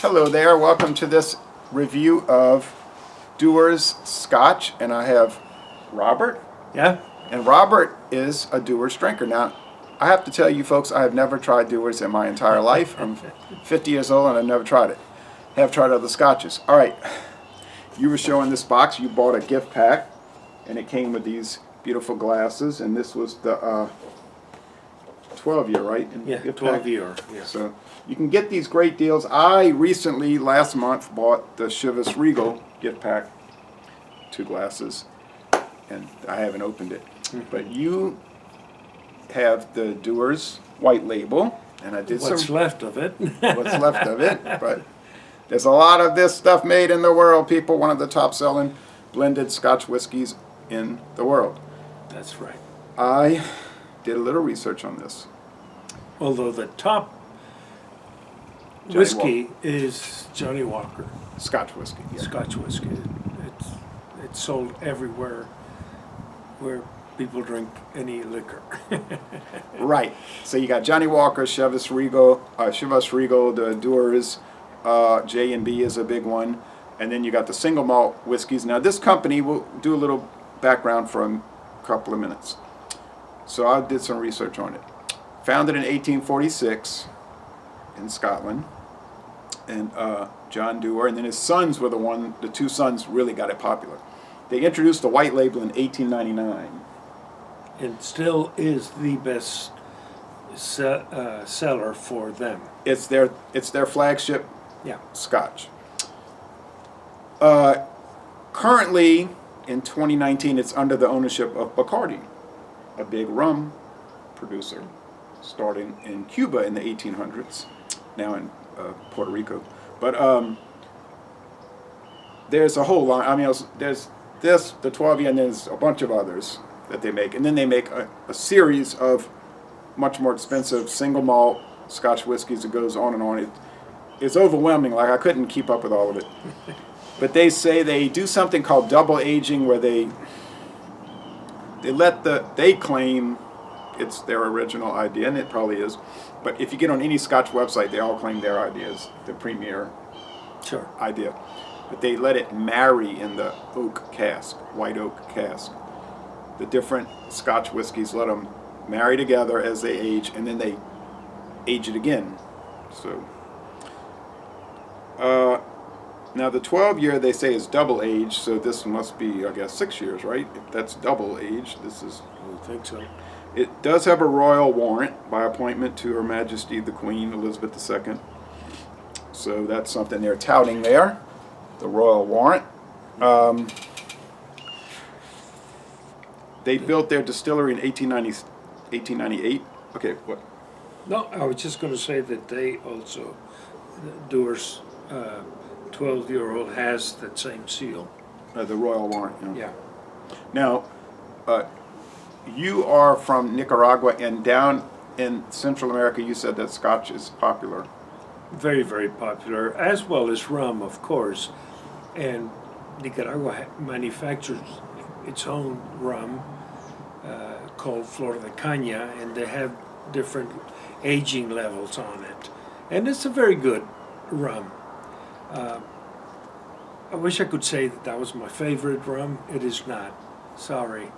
Hello there, welcome to this review of Dewar's Scotch, and I have Robert. Yeah? And Robert is a Dewar's drinker. Now, I have to tell you folks, I have never tried Dewar's in my entire life. I'm 50 years old and I've never tried it. Have tried other scotches. All right, you were showing this box. You bought a gift pack, and it came with these beautiful glasses, and this was the 12-year, right? Yeah, 12-year. Yeah. So you can get these great deals. I recently, last month, bought the Chivas Regal gift pack, 2 glasses, and I haven't opened it. But you have the Dewar's white label, and I did What's left of it. what's left of it. But there's a lot of this stuff made in the world, people. One of the top-selling blended Scotch whiskeys in the world. That's right. I did a little research on this. Although the top Johnny whiskey is Johnny Walker, Scotch whiskey. Yeah. Scotch whiskey. It's sold everywhere where people drink any liquor. Right. So you got Johnny Walker, Chivas Regal, the Dewar's, J&B is a big one, and then you got the single malt whiskeys. Now this company, will do a little background for a couple of minutes. So I did some research on it. Founded in 1846 in Scotland, and John Dewar, and then his sons were the 2 sons really got it popular. They introduced the white label in 1899. And still is the best seller for them. It's their flagship Scotch. Currently, in 2019, it's under the ownership of Bacardi, a big rum producer, starting in Cuba in the 1800s, now in Puerto Rico. But there's a whole line. I mean, there's this, the 12-year, and there's a bunch of others that they make. And then they make a series of much more expensive single malt Scotch whiskeys that goes on and on. It's overwhelming. Like, I couldn't keep up with all of it. But they say they do something called double aging, where they claim it's their original idea, and it probably is. But if you get on any Scotch website, they all claim their idea is the premier idea. But they let it marry in the oak cask, white oak cask. The different Scotch whiskeys, let them marry together as they age, and then they age it again. So now the 12-year they say is double age, so this must be, I guess, 6 years, right? If that's double age, this is. I don't think so. It does have a royal warrant by appointment to Her Majesty the Queen Elizabeth II. So that's something they're touting there, the royal warrant. They built their distillery in 1898. Okay, what? No, I was just going to say that they also, Dewar's 12-year-old has that same seal. The royal warrant. Yeah. Now, you are from Nicaragua, and down in Central America, you said that Scotch is popular. Very, very popular, as well as rum, of course. And Nicaragua manufactures its own rum called Flor de Caña, and they have different aging levels on it. And it's a very good rum. I wish I could say that that was my favorite rum. It is not. Sorry.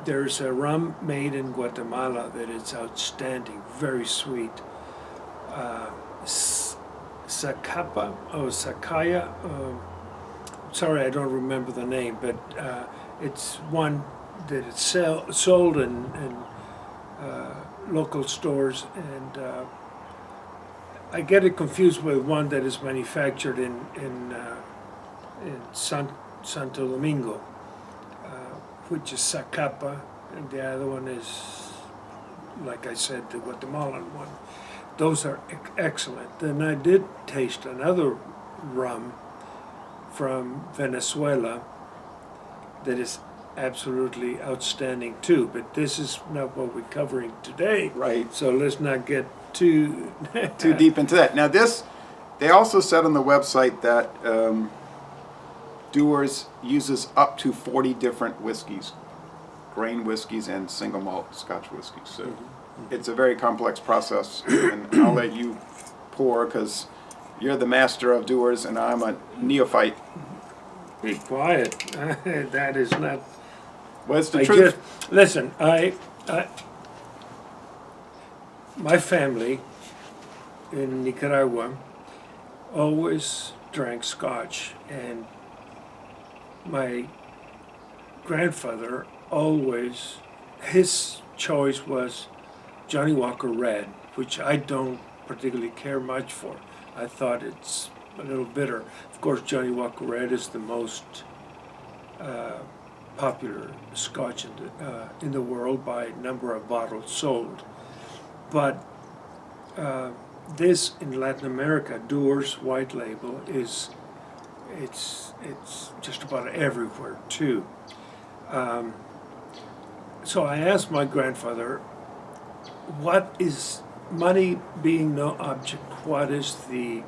There's a rum made in Guatemala that is outstanding, very sweet. Sakaya. Sorry, I don't remember the name, but it's one that is sold in local stores, and I get it confused with one that is manufactured in Santo Domingo, which is Zacapa, and the other one is, like I said, the Guatemalan one. Those are excellent. Then I did taste another rum from Venezuela that is absolutely outstanding too, but this is not what we're covering today. Right. So let's not get too deep into that. Now this, they also said on the website that Dewar's uses up to 40 different whiskeys, grain whiskeys and single malt Scotch whiskeys. So it's a very complex process, and I'll let you pour because you're the master of Dewar's and I'm a neophyte. Be quiet. That is not. Well, it's the I truth. just listen. My family in Nicaragua always drank Scotch, and my grandfather always, his choice was Johnny Walker Red, which I don't particularly care much for. I thought it's a little bitter. Of course, Johnny Walker Red is the most popular Scotch in the world by number of bottles sold. But this in Latin America, Dewar's White Label is it's just about everywhere too. So I asked my grandfather, what is, money being no object, what is the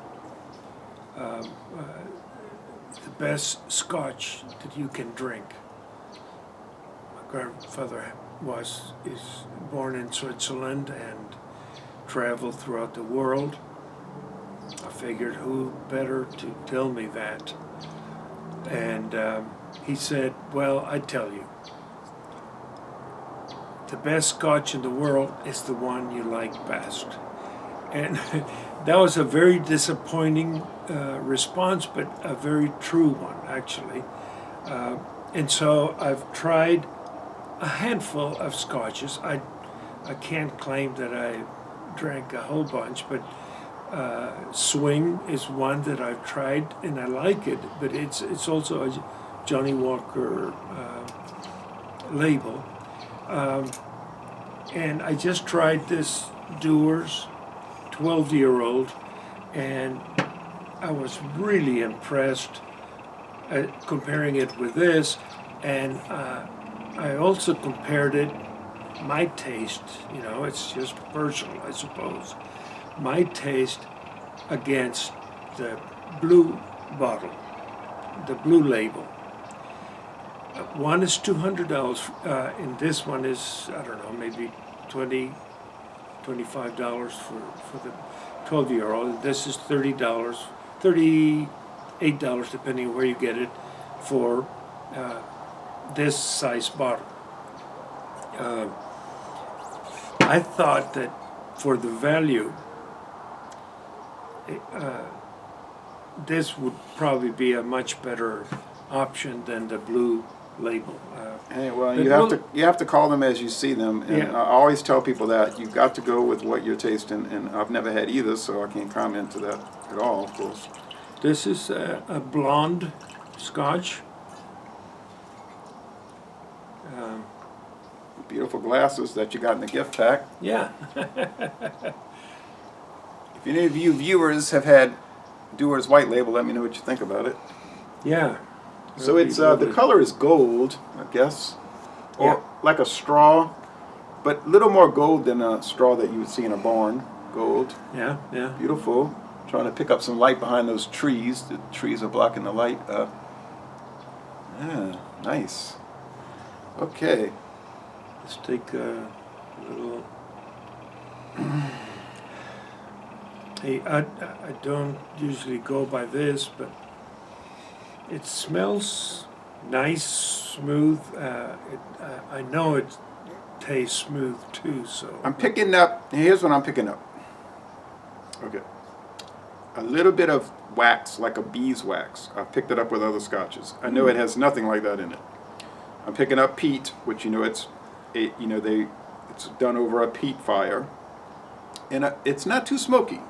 best Scotch that you can drink? My grandfather is born in Switzerland and traveled throughout the world. I figured who better to tell me that. And he said, well, I tell you, the best Scotch in the world is the one you like best. And that was a very disappointing response, but a very true one, actually. And so I've tried a handful of Scotches. I can't claim that I drank a whole bunch, but Swing is one that I've tried and I like it, but it's also a Johnny Walker label. And I just tried this Dewar's 12-year-old, and I was really impressed comparing it with this, and I also compared it, my taste, you know, it's just personal, I suppose, my taste against the blue bottle, the blue label. One is $200, and this one is, I don't know, maybe $20, $25 for the 12-year-old. This is $30, $38, depending on where you get it, for this size bottle. I thought that for the value, this would probably be a much better option than the blue label. Hey, well, you have to call them as you see them, and Yeah. I always tell people that you've got to go with what you're tasting. And I've never had either, so I can't comment to that at all, of course. This is a blonde Scotch. Beautiful glasses that you got in the gift pack. Yeah. If any of you viewers have had Dewar's White Label, let me know what you think about it. Yeah. So it's the color is gold, I guess, or like a straw, but a little more gold than a straw that you would see in a barn. Gold. Yeah, yeah. Beautiful. Trying to pick up some light behind those trees. The trees are blocking the light. Yeah, nice. Okay. Let's take a little. Hey, I don't usually go by this, but it smells nice, smooth. I know it tastes smooth too. So I'm picking up. Here's what I'm picking up. Okay. A little bit of wax, like a beeswax. I've picked it up with other scotches. I know it has nothing like that in it. I'm picking up peat, which it's done over a peat fire, and it's not too smoky.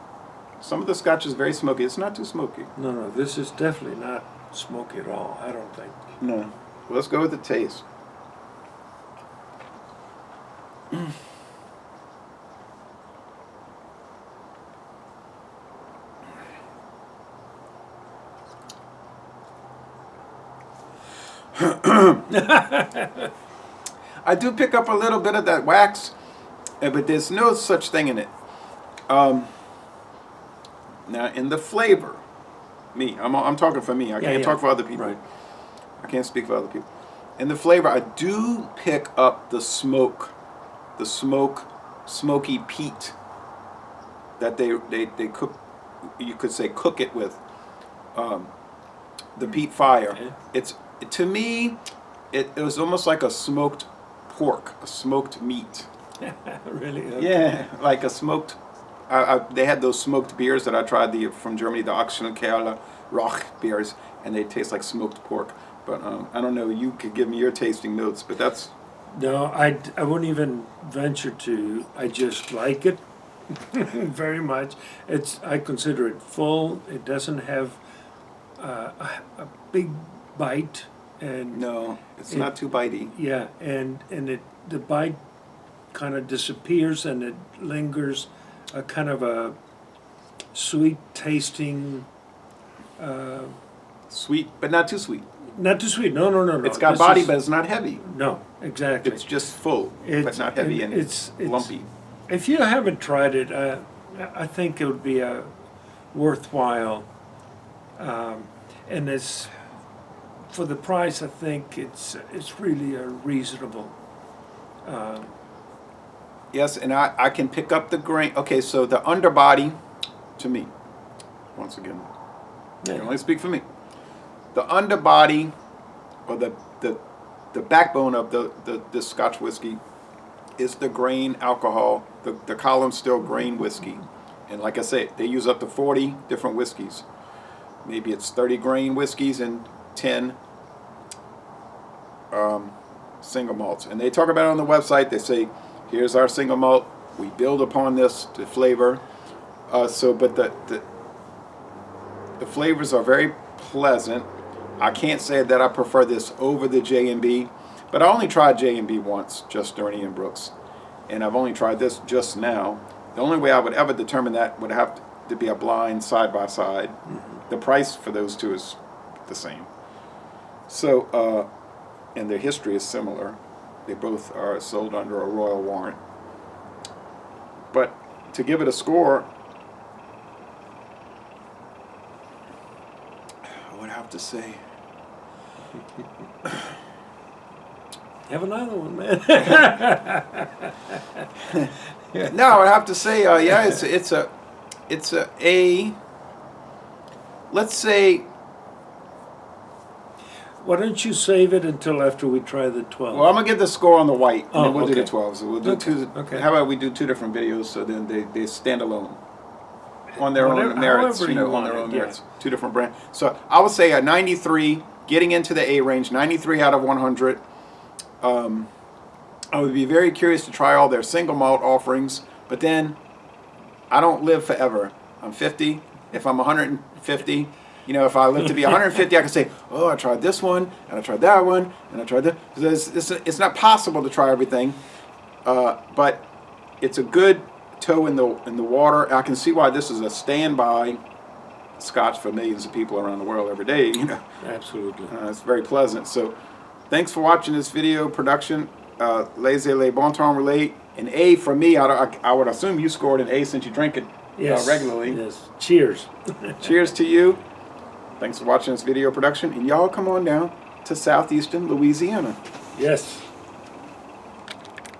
Some of the scotch is very smoky. It's not too smoky. No, this is definitely not smoky at all. I don't think. No. Well, let's go with the taste. I do pick up a little bit of that wax, but there's no such thing in it. Now, in the flavor, I'm talking for me. I can't talk for other people. Right. I can't speak for other people. In the flavor, I do pick up the smoky peat that they cook you could say cook it with the peat fire. Okay. It's to me, it was almost like a smoked pork, a smoked meat. Really? Okay. Yeah, like a smoked. They had those smoked beers that I tried from Germany, the Ochsenkerle Roch beers, and they taste like smoked pork. But I don't know. You could give me your tasting notes, but that's No, I wouldn't even venture to. I just like it very much. I consider it full. It doesn't have a big bite, and no, it's not too bitey. yeah, and the bite kind of disappears, and it lingers, a kind of a sweet tasting. Sweet, but not too sweet. Not too sweet. No. It's got This body, is- but it's not heavy. no, exactly. It's just full, but not heavy and lumpy. If you haven't tried it, I think it would be a worthwhile, and it's for the price. I think it's really a reasonable. Yes, and I can pick up the grain. Okay, so the underbody, to me, once again, I can only speak for me. The underbody, or the backbone of the Scotch whiskey, is the grain alcohol, the column still grain whiskey. And like I said, they use up to 40 different whiskeys. Maybe it's 30 grain whiskeys and 10 single malts. And they talk about it on the website. They say, here's our single malt. We build upon this to flavor. But the flavors are very pleasant. I can't say that I prefer this over the J&B, but I only tried J&B once, just during Ian Brooks, and I've only tried this just now. The only way I would ever determine that would have to be a blind side by side. The price for those two is the same. So, and their history is similar. They both are sold under a royal warrant. But to give it a score, I would have to say, Have another one, man. no, I would have to say, yeah, it's a, let's say, Why don't you save it until after we try the 12? well, I'm gonna give the score on the white, and then we'll do the okay. 12. So we'll do two. Okay. How about we do two different videos, so then they stand alone on their Whatever- own merits, however you know, you on want their it, own yeah. merits. Two different brands. So I would say a 93, getting into the A range, 93 out of 100. I would be very curious to try all their single malt offerings, but then I don't live forever. I'm 50. If I'm 150, you know, if I live to be 150, I can say, oh, I tried this one, and I tried that one, and I tried that. It's not possible to try everything, but it's a good toe in the water. I can see why this is a standby Scotch for millions of people around the world every day. You know, Absolutely. it's very pleasant. So, thanks for watching this video production. Laissez les bon temps relate. An A for me. I would assume you scored an A since you drink it Yes. regularly. Yes. Cheers. Cheers to you. Thanks for watching this video production. And y'all come on down to southeastern Louisiana. Yes.